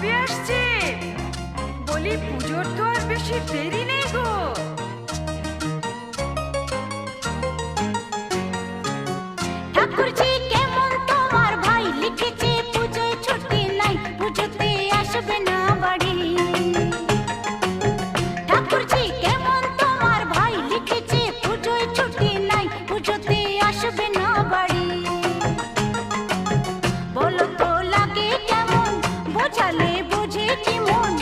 কবে আসছে? বলি পুজোর তো আর বেশি দেরি নেই গো। ঠাকুরজি কেমন তোমার ভাই লিখেছে পুজোয় ছুটি নাই, পুজোতে আসবে না বাড়ি। ঠাকুরজি কেমন তোমার ভাই লিখেছে পুজোয় ছুটি নাই, পুজোতে আসবে না বাড়ি। বলো তো লাগে কেমন, বোঝালে বুঝে কি মন।